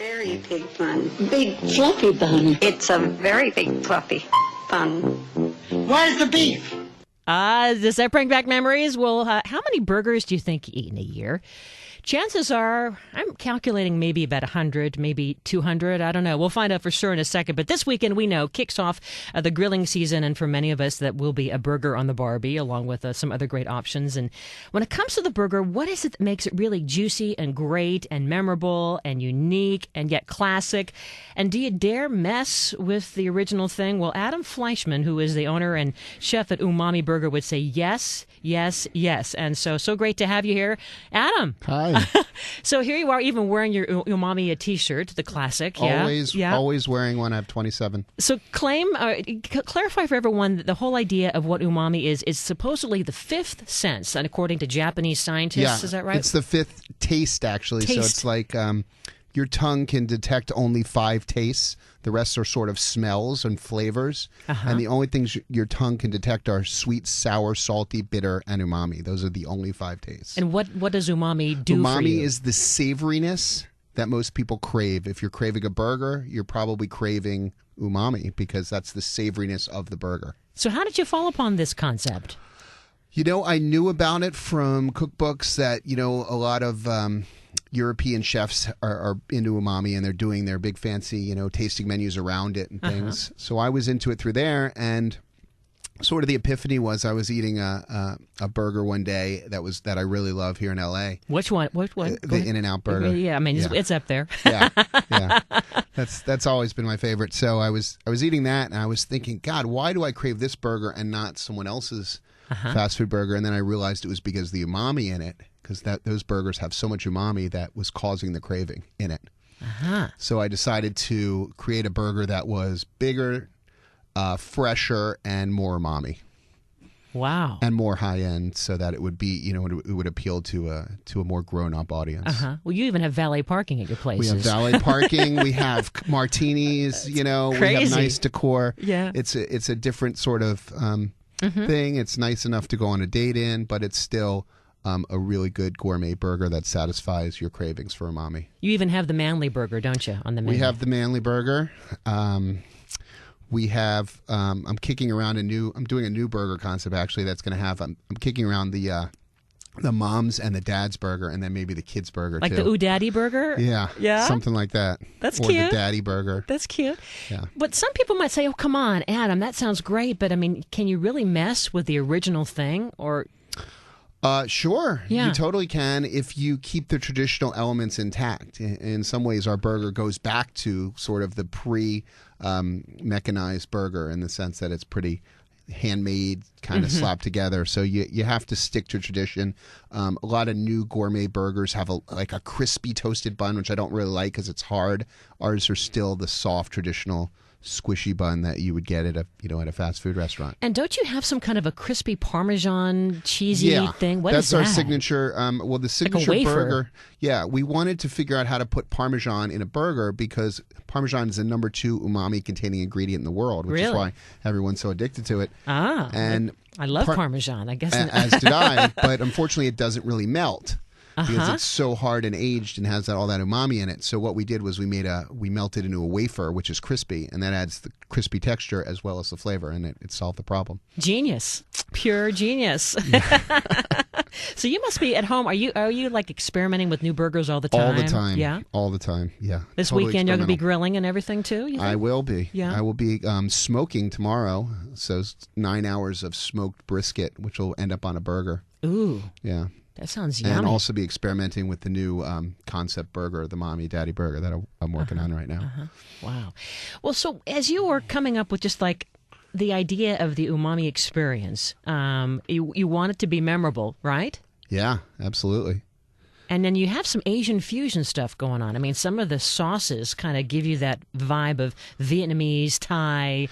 Very big bun. Big fluffy bun. It's a very big fluffy bun. Where's the beef? Does that bring back memories? Well, how many burgers do you think you eat in a year? Chances are, I'm calculating maybe about 100, maybe 200. I don't know. We'll find out for sure in a second. But this weekend, we know, kicks off the grilling season. And for many of us, that will be a burger on the Barbie, along with some other great options. And when it comes to the burger, what is it that makes it really juicy and great and memorable and unique and yet classic? And do you dare mess with the original thing? Well, Adam Fleishman, who is the owner and chef at Umami Burger, would say yes, yes, yes. And so great to have you here. Adam. Hi. So here you are, even wearing your Umami T-shirt, the classic. Always wearing one. I have 27. So clarify for everyone that the whole idea of what umami is supposedly the fifth sense, and according to Japanese scientists, is that right? It's the fifth taste, actually. So it's like your tongue can detect only 5 tastes. The rest are sort of smells and flavors. And the only things your tongue can detect are sweet, sour, salty, bitter, and umami. Those are the only 5 tastes. And what does umami do for you? Umami is the savoriness that most people crave. If you're craving a burger, you're probably craving umami because that's the savoriness of the burger. So how did you fall upon this concept? You know, I knew about it from cookbooks that, a lot of European chefs are into umami, and they're doing their big fancy, tasting menus around it and things. So I was into it through there, and sort of the epiphany was I was eating a burger one day that I really love here in L.A. Which one? The In-N-Out burger. Yeah, I mean, it's up there. Yeah. That's always been my favorite. So I was eating that, and I was thinking, God, why do I crave this burger and not someone else's fast food burger? And then I realized it was because of the umami in it, because those burgers have so much umami that was causing the craving in it. So I decided to create a burger that was bigger, fresher, and more umami. Wow. And more high-end, so that it would be, it would appeal to a more grown-up audience. Well, you even have valet parking at your places. We have valet parking. We have martinis. Crazy. We have nice decor. Yeah. It's a different sort of thing. It's nice enough to go on a date in, but it's still a really good gourmet burger that satisfies your cravings for umami. You even have the manly burger, don't you, on the menu? We have the manly burger. We have. I'm kicking around I'm doing a new burger concept actually. That's going to have. I'm kicking around the moms and the dads burger, and then maybe the kids burger like too. Like the Ooh Daddy burger. Yeah. Something like that. That's or cute. Or the daddy burger. That's cute. Yeah. But some people might say, "Oh, come on, Adam, that sounds great." But I mean, can you really mess with the original thing, or? Sure. Yeah. You totally can if you keep the traditional elements intact. In some ways, our burger goes back to sort of the pre-mechanized burger in the sense that it's pretty handmade, kind of slapped together. So you have to stick to tradition. A lot of new gourmet burgers have a crispy toasted bun, which I don't really like because it's hard. Ours are still the soft, traditional squishy bun that you would get at a fast food restaurant. And don't you have some kind of a crispy Parmesan cheesy thing? What is that? That's our signature. The signature like a wafer. burger. Yeah, we wanted to figure out how to put Parmesan in a burger because Parmesan is the number 2 umami containing ingredient in the world, which is why everyone's so addicted to it. And I love Parmesan. I guess as did I, but unfortunately, it doesn't really melt. Because it's so hard and aged and has all that umami in it. So what we did was we melted into a wafer, which is crispy, and that adds the crispy texture as well as the flavor, and it solved the problem. Genius. Pure genius. So you must be at home. Are you like experimenting with new burgers all the time? All the time. Yeah? All the time, yeah. This totally weekend you're going to be grilling and everything too, you think? I will be. Yeah. I will be smoking tomorrow, so 9 hours of smoked brisket, which will end up on a burger. Ooh. Yeah. That sounds yummy. And also be experimenting with the new concept burger, the Mommy Daddy Burger that I'm working on right now. Wow. Well, so as you were coming up with just like the idea of the umami experience, you want it to be memorable, right? Yeah, absolutely. And then you have some Asian fusion stuff going on. I mean, some of the sauces kind of give you that vibe of Vietnamese, Thai.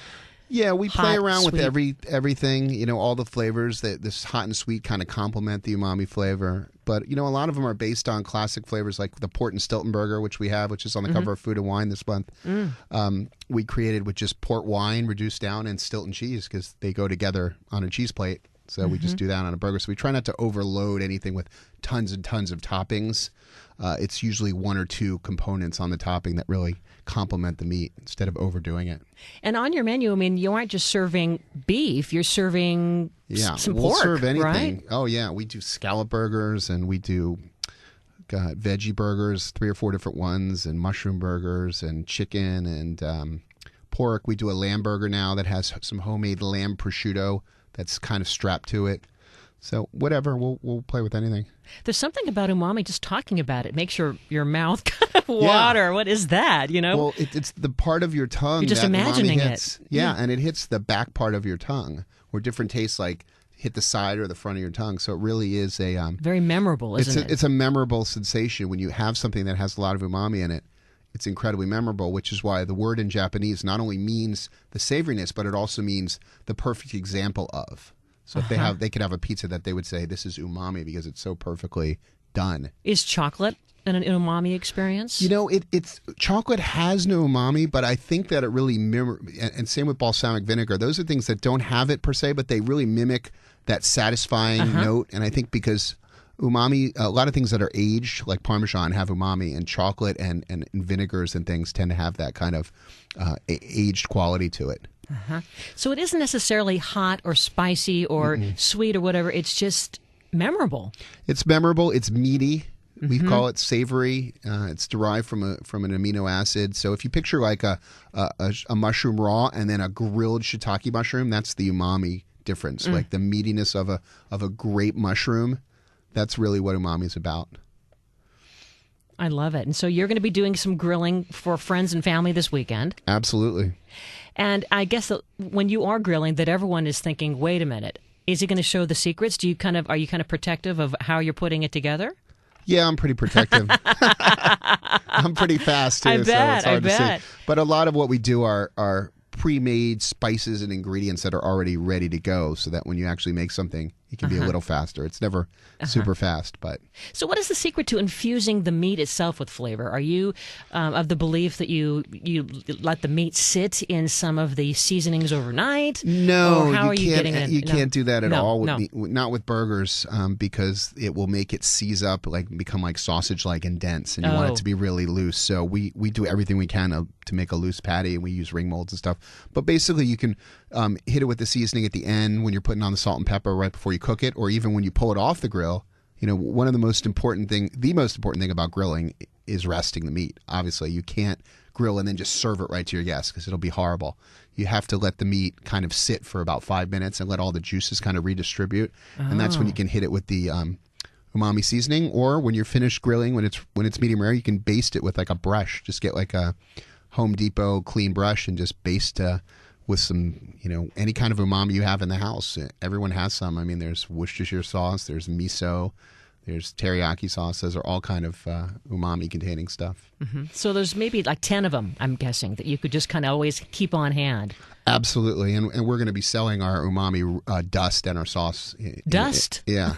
Yeah, we play around sweet. with everything, all the flavors. That this hot and sweet kind of complement the umami flavor. But, a lot of them are based on classic flavors like the Port and Stilton Burger, which we have, which is on the cover of Food and Wine this month. We created with just port wine reduced down and Stilton cheese because they go together on a cheese plate So we just do that on a burger. So we try not to overload anything with tons and tons of toppings. It's usually one or two components on the topping that really complement the meat instead of overdoing it. And on your menu, I mean, you aren't just serving beef, you're serving some we'll pork, serve anything. right? Oh, yeah. We do scallop burgers, and we do veggie burgers, 3 or 4 different ones, and mushroom burgers, and chicken, and pork. We do a lamb burger now that has some homemade lamb prosciutto that's kind of strapped to it. So whatever, we'll play with anything. There's something about umami, just talking about it makes your mouth kind of water. Yeah. What is that, you know? Well, it's the part of your tongue You're just that imagining umami hits. it. Yeah, and it hits the back part of your tongue, where different tastes like hit the side or the front of your tongue. So it really is a... very memorable, isn't it? It's a memorable sensation when you have something that has a lot of umami in it. It's incredibly memorable, which is why the word in Japanese not only means the savoriness, but it also means the perfect example of. So if they could have a pizza that they would say, this is umami because it's so perfectly done. Is chocolate an umami experience? You know, it's chocolate has no umami, but I think that it really and same with balsamic vinegar. Those are things that don't have it per se, but they really mimic that satisfying note. And I think because umami, a lot of things that are aged, like Parmesan, have umami, and chocolate and vinegars and things tend to have that kind of aged quality to it. So it isn't necessarily hot or spicy or sweet or whatever. It's just memorable. It's memorable. It's meaty. We call it savory. It's derived from an amino acid. So if you picture like a mushroom raw and then a grilled shiitake mushroom, that's the umami difference. Like the meatiness of a grape mushroom. That's really what umami is about. I love it. And so you're going to be doing some grilling for friends and family this weekend. Absolutely. And I guess that when you are grilling, that everyone is thinking, wait a minute, is he going to show the secrets? Are you kind of protective of how you're putting it together? Yeah, I'm pretty protective. I'm pretty fast too, so it's hard to see. But a lot of what we do are pre-made spices and ingredients that are already ready to go, so that when you actually make something, it can be a little faster. It's never super fast, but... So what is the secret to infusing the meat itself with flavor? Are you of the belief that you let the meat sit in some of the seasonings overnight? No, or how are you getting it? You can't do that at all with meat, not with burgers, because it will make it seize up, like become like sausage-like and dense, and you want it to be really loose. So we do everything we can to make a loose patty, and we use ring molds and stuff. But basically, you can hit it with the seasoning at the end when you're putting on the salt and pepper right before you cook it, or even when you pull it off the grill. You know, one of the most important thing about grilling is resting the meat. Obviously, you can't grill and then just serve it right to your guests because it'll be horrible. You have to let the meat kind of sit for about 5 minutes and let all the juices kind of redistribute, and that's when you can hit it with the umami seasoning. Or when you're finished grilling, when it's medium rare, you can baste it with like a brush. Just get like a Home Depot clean brush and just baste with some, any kind of umami you have in the house. Everyone has some. I mean, there's Worcestershire sauce, there's miso, there's teriyaki sauce. Those are all kind of umami-containing stuff. So there's maybe like 10 of them, I'm guessing, that you could just kind of always keep on hand. Absolutely, and we're going to be selling our umami dust and our sauce. Dust? Yeah.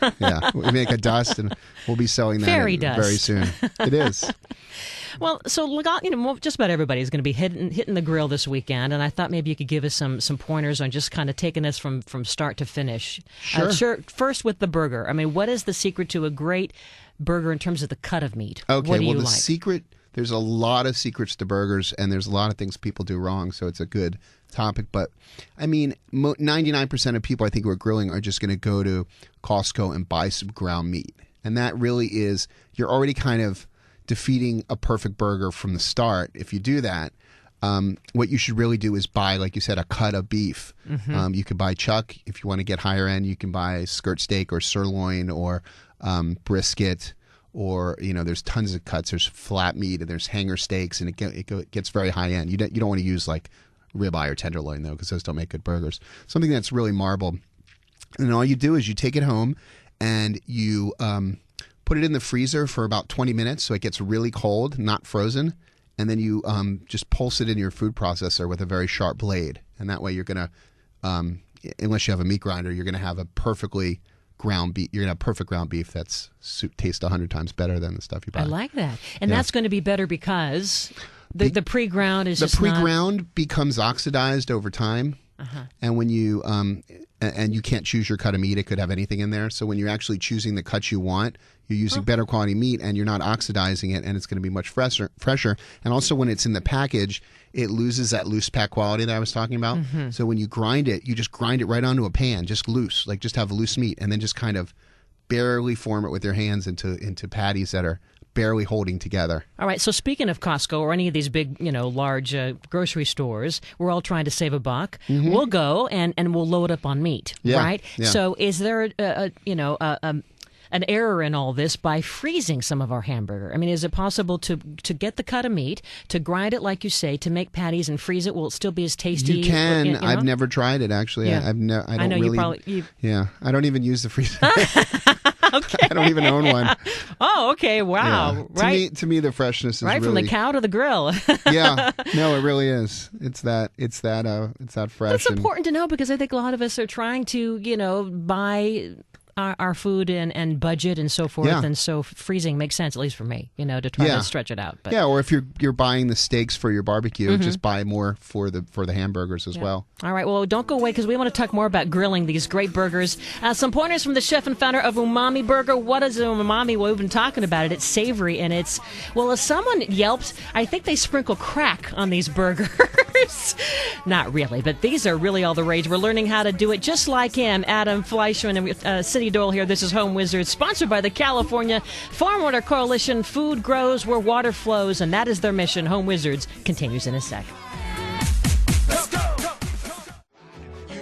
We make a dust, and we'll be selling that Fairy dust. Very soon. It is. Well, so just about everybody is going to be hitting the grill this weekend, and I thought maybe you could give us some pointers on just kind of taking us from start to finish. Sure. First with the burger. I mean, what is the secret to a great burger in terms of the cut of meat? Okay, what do you the like? secret, there's a lot of secrets to burgers, and there's a lot of things people do wrong, so it's a good topic. But, I mean, 99% of people I think who are grilling are just going to go to Costco and buy some ground meat. And that really is, you're already kind of defeating a perfect burger from the start. If you do that, what you should really do is buy, like you said, a cut of beef. You could buy chuck. If you want to get higher end, you can buy skirt steak or sirloin or brisket, or there's tons of cuts. There's flat meat and there's hanger steaks, and it gets very high end. You don't want to use like ribeye or tenderloin though, because those don't make good burgers. Something that's really marbled, and all you do is you take it home and you put it in the freezer for about 20 minutes so it gets really cold, not frozen, and then you just pulse it in your food processor with a very sharp blade, and that way you're going to, unless you have a meat grinder, you're going to have a perfectly ground beef. You're going to have perfect ground beef that's tastes 100 times better than the stuff you buy. I like that, and that's going to be better because the pre-ground is the pre-ground becomes oxidized over time, and when you and you can't choose your cut of meat. It could have anything in there. So when you're actually choosing the cuts you want, you're using better quality meat, and you're not oxidizing it, and it's going to be much fresher. And also when it's in the package, it loses that loose pack quality that I was talking about. So when you grind it, you just grind it right onto a pan, just loose, like just have loose meat, and then just kind of barely form it with your hands into patties that are barely holding together. All right, so speaking of Costco or any of these big, large grocery stores, we're all trying to save a buck. We'll go and we'll load up on meat, right? Yeah. So is there an error in all this by freezing some of our hamburger? I mean, is it possible to get the cut of meat, to grind it like you say, to make patties and freeze it? Will it still be as tasty? You can. I've never tried it, actually. Yeah. I don't even use the freezer. Okay. I don't even own one. Oh, okay. Wow. Yeah. Right. To me, the freshness is right really, from the cow to the grill. Yeah. No, it really is. It's that fresh. It's important to know because I think a lot of us are trying to, buy our food and budget and so forth, and so freezing makes sense, at least for me, to try to stretch it out. But yeah, or if you're buying the steaks for your barbecue, just buy more for the hamburgers as well. All right, well, don't go away because we want to talk more about grilling these great burgers. Some pointers from the chef and founder of Umami Burger. What is umami? Well, we've been talking about it. It's savory, and as someone yelped, I think they sprinkle crack on these burgers. Not really, but these are really all the rage. We're learning how to do it just like him, Adam Fleishman, and Cindy Dole here. This is Home Wizards, sponsored by the California Farm Water Coalition. Food grows where water flows, and that is their mission. Home Wizards continues in a sec. Let's go. You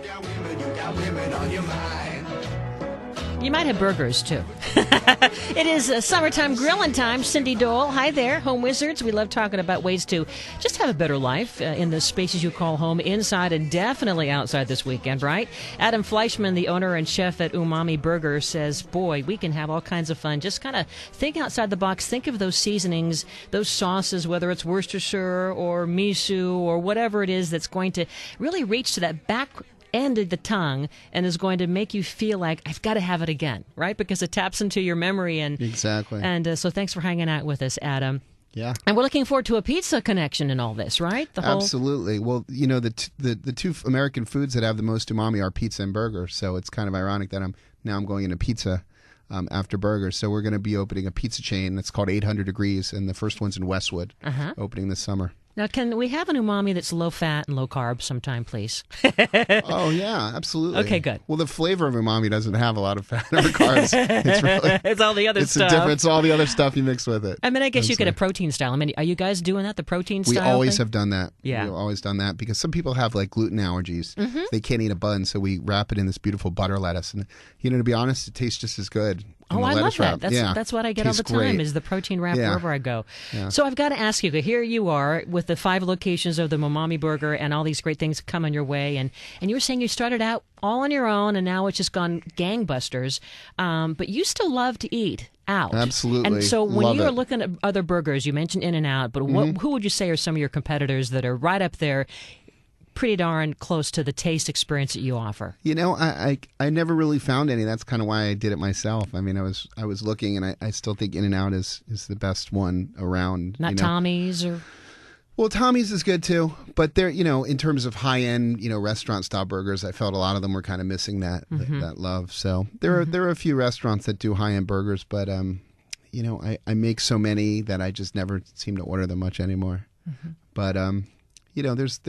got women on your mind. You might have burgers, too. It is summertime grilling time. Cindy Dole, hi there, Home Wizards. We love talking about ways to just have a better life in the spaces you call home, inside and definitely outside this weekend, right? Adam Fleishman, the owner and chef at Umami Burger, says, boy, we can have all kinds of fun. Just kind of think outside the box. Think of those seasonings, those sauces, whether it's Worcestershire or Miso or whatever it is that's going to really reach to that back end of the tongue and is going to make you feel like I've got to have it again, right? Because it taps into your memory. Exactly. And so thanks for hanging out with us, Adam. Yeah. And we're looking forward to a pizza connection in all this, right? Absolutely. Well, the two American foods that have the most umami are pizza and burger. So it's kind of ironic that I'm going into pizza after burgers. So we're going to be opening a pizza chain that's called 800 Degrees, and the first one's in Westwood, opening this summer. Now, can we have an umami that's low fat and low carb sometime, please? Oh, yeah, absolutely. Okay, good. Well, the flavor of umami doesn't have a lot of fat or carbs. It's all the other stuff. It's all the other stuff you mix with it. I mean, I guess you get a protein style. I mean, are you guys doing that, the protein style? We always thing? have done that. Yeah. We've always done that because some people have like gluten allergies. They can't eat a bun, so we wrap it in this beautiful butter lettuce. And, to be honest, it tastes just as good. Oh, I love that. That's what I get all the time great. is the protein wrap Yeah. wherever I go. Yeah. So I've got to ask you, here you are with the 5 locations of the Umami Burger and all these great things coming your way. And you were saying you started out all on your own and now it's just gone gangbusters. But you still love to eat out. Absolutely. And so when Love you were it. looking at other burgers, you mentioned In-N-Out, but who would you say are some of your competitors that are right up there, pretty darn close to the taste experience that you offer? I never really found any. That's kind of why I did it myself. I mean, I was looking, and I still think In-N-Out is the best one around. Not Tommy's or... Well, Tommy's is good too, but they're in terms of high end restaurant style burgers, I felt a lot of them were kind of missing that love. So there are a few restaurants that do high end burgers, but I make so many that I just never seem to order them much anymore. But there's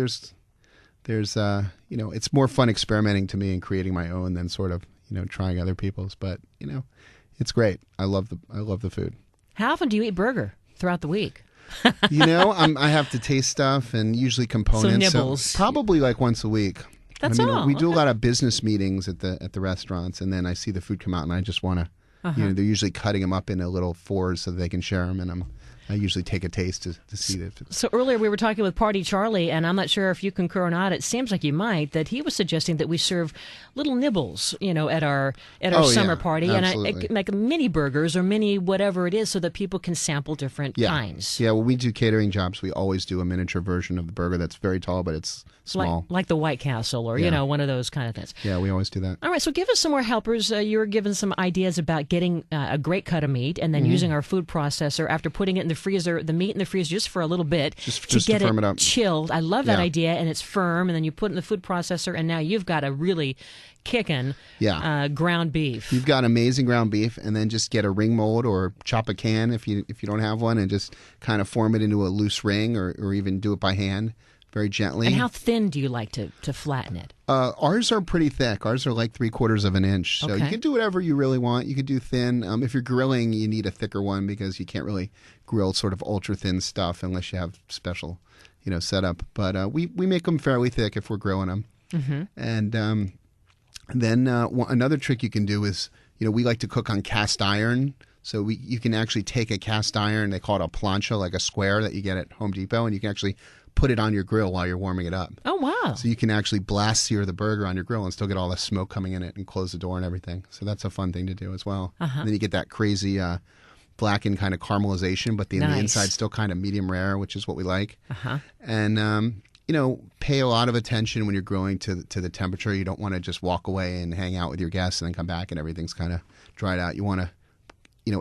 it's more fun experimenting to me and creating my own than sort of trying other people's. But it's great. I love the food. How often do you eat burger throughout the week? I have to taste stuff and usually components. So nibbles. So probably like once a week. That's all. We do a lot of business meetings at the restaurants, and then I see the food come out, and I just want to. They're usually cutting them up into little 4s so that they can share them, and I usually take a taste to see if it's... So earlier we were talking with Party Charlie, and I'm not sure if you concur or not. It seems like you might, that he was suggesting that we serve little nibbles, at our summer party, absolutely. and like mini burgers or mini whatever it is, so that people can sample different kinds. Yeah, when we do catering jobs, we always do a miniature version of the burger that's very tall, but it's small, like the White Castle or one of those kind of things. Yeah, we always do that. All right, so give us some more helpers. You were given some ideas about getting a great cut of meat and then using our food processor after putting it in the freezer, the meat in the freezer just for a little bit Just to get to firm it up. chilled. I love that Yeah. idea, and it's firm, and then you put it in the food processor, and now you've got a really kicking ground beef. You've got amazing ground beef, and then just get a ring mold or chop a can if you don't have one, and just kind of form it into a loose ring, or even do it by hand very gently. And how thin do you like to flatten it? Ours are pretty thick. Ours are like 3/4 of an inch. So Okay. you can do whatever you really want. You could do thin. If you're grilling, you need a thicker one because you can't really grill sort of ultra thin stuff unless you have special, setup. But we make them fairly thick if we're grilling them. Mm-hmm. And then another trick you can do is, we like to cook on cast iron. So you can actually take a cast iron, they call it a plancha, like a square that you get at Home Depot, and you can actually put it on your grill while you're warming it up. Oh, wow. So you can actually blast sear the burger on your grill and still get all the smoke coming in it and close the door and everything. So that's a fun thing to do as well. And then you get that crazy blackened kind of caramelization, but the inside still kind of medium rare, which is what we like. And pay a lot of attention when you're grilling to the temperature. You don't want to just walk away and hang out with your guests and then come back and everything's kind of dried out. You want to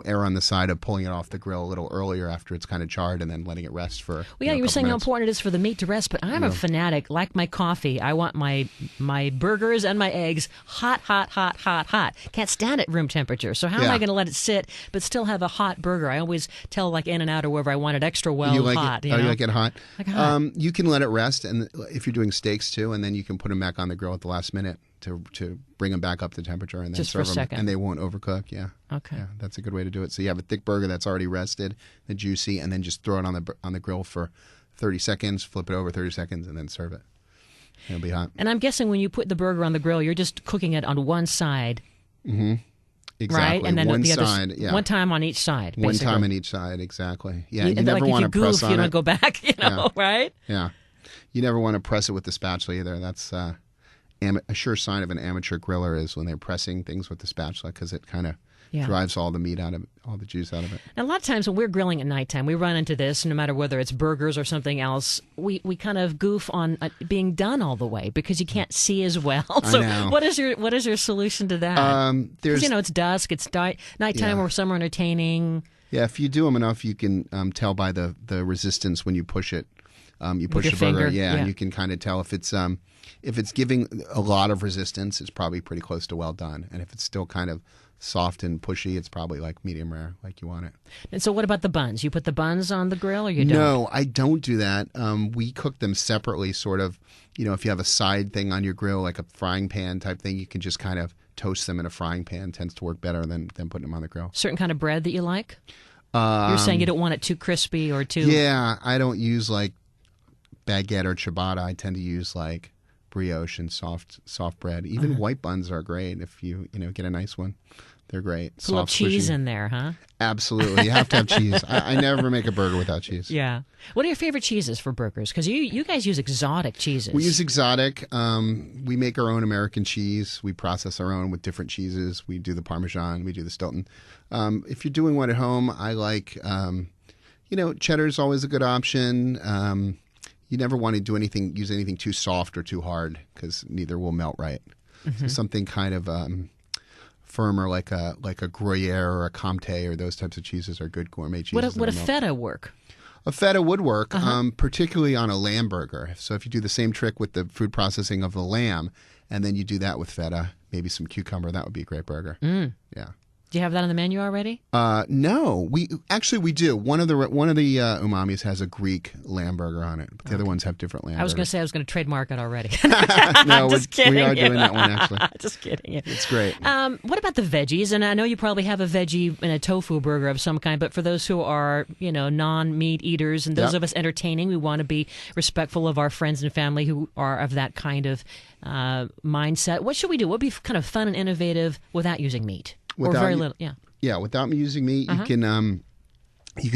err on the side of pulling it off the grill a little earlier after it's kind of charred and then letting it rest for you were saying minutes. how important it is for the meat to rest, but I'm a fanatic. Like my coffee, I want my burgers and my eggs hot, hot, hot, hot, hot. Can't stand it room temperature. So how am I going to let it sit but still have a hot burger? I always tell like In-N-Out or wherever I want it extra well hot. You like it hot? Like hot. You can let it rest, and if you're doing steaks too, and then you can put them back on the grill at the last minute to bring them back up to temperature and then Just for serve a them, second. and they won't overcook. Yeah. Okay. Yeah, that's a good way to do it. So you have a thick burger that's already rested, the juicy, and then just throw it on the grill for 30 seconds, flip it over 30 seconds, and then serve it. It'll be hot. And I'm guessing when you put the burger on the grill, you're just cooking it on one side. Mm-hmm. Exactly. Right? And then one the other side. Yeah. one time on each side. One basically. time on each side. Exactly. Yeah. You You never like want if to you press goof, on you don't it. go back, right? Yeah. You never want to press it with the spatula either. That's a sure sign of an amateur griller is when they're pressing things with the spatula because it kind of drives all the meat out of it, all the juice out of it. And a lot of times when we're grilling at nighttime, we run into this, no matter whether it's burgers or something else, we kind of goof on being done all the way because you can't see as well. So I know. what is your solution to that? 'Cause, it's dusk, it's nighttime or summer entertaining. Yeah, if you do them enough, you can tell by the resistance when you push it. You push your the burger, finger, and you can kind of tell if it's giving a lot of resistance, it's probably pretty close to well done. And if it's still kind of soft and pushy, it's probably like medium rare, like you want it. And so what about the buns? You put the buns on the grill or you don't? No, I don't do that. We cook them separately, sort of. If you have a side thing on your grill, like a frying pan type thing, you can just kind of toast them in a frying pan. Tends to work better than putting them on the grill. Certain kind of bread that you like? You're saying you don't want it too crispy or too... Yeah, I don't use like baguette or ciabatta. I tend to use like brioche and soft bread. Even white buns are great if you get a nice one. They're great. Put a little Soft, cheese squishy. in there, huh? Absolutely. You have to have cheese. I never make a burger without cheese. Yeah. What are your favorite cheeses for burgers? Because you guys use exotic cheeses. We use exotic. We make our own American cheese. We process our own with different cheeses. We do the Parmesan. We do the Stilton. If you're doing one at home, I like, cheddar is always a good option. You never want to use anything too soft or too hard because neither will melt right. So something kind of firmer, like a Gruyere or a Comté or those types of cheeses are good gourmet cheeses. Would a feta work? A feta would work, particularly on a lamb burger. So if you do the same trick with the food processing of the lamb, and then you do that with feta, maybe some cucumber, that would be a great burger. Yeah. Do you have that on the menu already? No, we do. One of the umamis has a Greek lamb burger on it, but the other ones have different lamb. I was going to burgers. say I was going to trademark it already. No, Just kidding. we are doing that one actually. Just kidding. It's great. What about the veggies? And I know you probably have a veggie and a tofu burger of some kind, but for those who are, non-meat eaters and those of us entertaining, we want to be respectful of our friends and family who are of that kind of mindset. What should we do? What would be kind of fun and innovative without using meat? Or very little, yeah. Yeah, without using meat, you can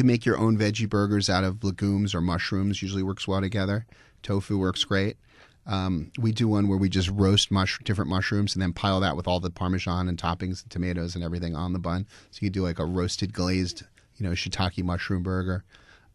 make your own veggie burgers out of legumes or mushrooms. Usually works well together. Tofu works great. We do one where we just roast different mushrooms and then pile that with all the Parmesan and toppings and tomatoes and everything on the bun. So you do like a roasted glazed, shiitake mushroom burger.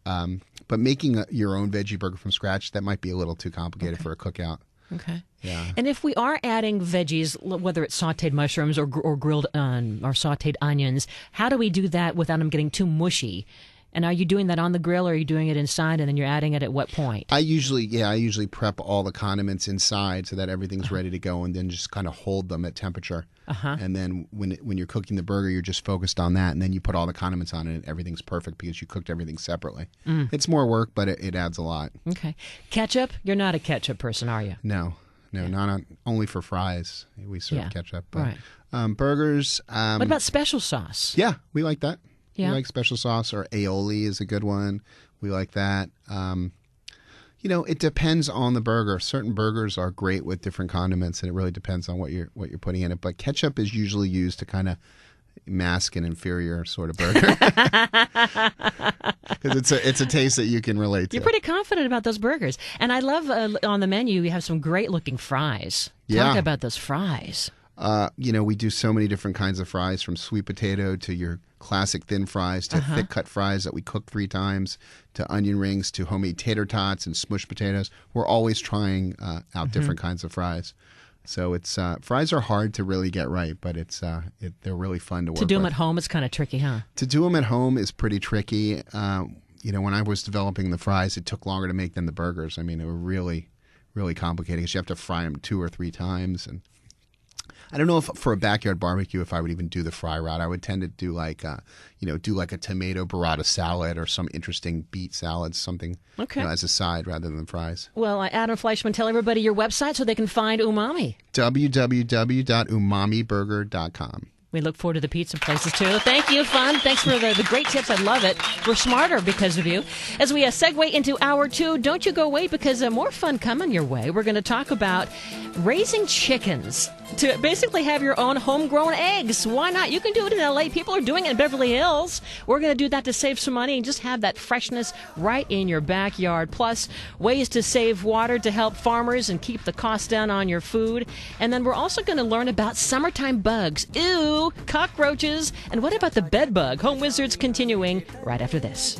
But making your own veggie burger from scratch, that might be a little too complicated for a cookout. Okay. Yeah. And if we are adding veggies, whether it's sautéed mushrooms or grilled or sautéed onions, how do we do that without them getting too mushy? And are you doing that on the grill, or are you doing it inside and then you're adding it at what point? I usually prep all the condiments inside so that everything's ready to go, and then just kind of hold them at temperature. And then when you're cooking the burger, you're just focused on that, and then you put all the condiments on it, and everything's perfect because you cooked everything separately. It's more work, but it adds a lot. Okay. Ketchup? You're not a ketchup person, are you? No, not only for fries. We serve ketchup. But, right. Burgers. What about special sauce? Yeah, we like that. Yeah. We like special sauce, or aioli is a good one. We like that. It depends on the burger. Certain burgers are great with different condiments, and it really depends on what you're putting in it. But ketchup is usually used to kind of mask an inferior sort of burger because it's a taste that you can relate to. You're pretty confident about those burgers, and I love on the menu you have some great looking fries. Talk about those fries. We do so many different kinds of fries, from sweet potato to your classic thin fries to thick cut fries that we cook 3 times, to onion rings, to homemade tater tots and smushed potatoes. We're always trying out different kinds of fries. So it's fries are hard to really get right, but they're really fun to work with. To do them at home, it's kind of tricky, huh? To do them at home is pretty tricky. When I was developing the fries, it took longer to make than the burgers. I mean, they were really, really complicated because you have to fry them 2 or 3 times. And I don't know if for a backyard barbecue, if I would even do the fry route. I would tend to do like a tomato burrata salad or some interesting beet salad, something as a side rather than fries. Well, Adam Fleishman, tell everybody your website so they can find Umami. www.umamiburger.com. We look forward to the pizza places, too. Thank you, Fun. Thanks for the great tips. I love it. We're smarter because of you. As we segue into hour 2, don't you go away, because more fun coming your way. We're going to talk about raising chickens to basically have your own homegrown eggs. Why not? You can do it in L.A. People are doing it in Beverly Hills. We're going to do that to save some money and just have that freshness right in your backyard. Plus, ways to save water to help farmers and keep the cost down on your food. And then we're also going to learn about summertime bugs. Ew! Cockroaches, and what about the bed bug? Home Wizards continuing right after this.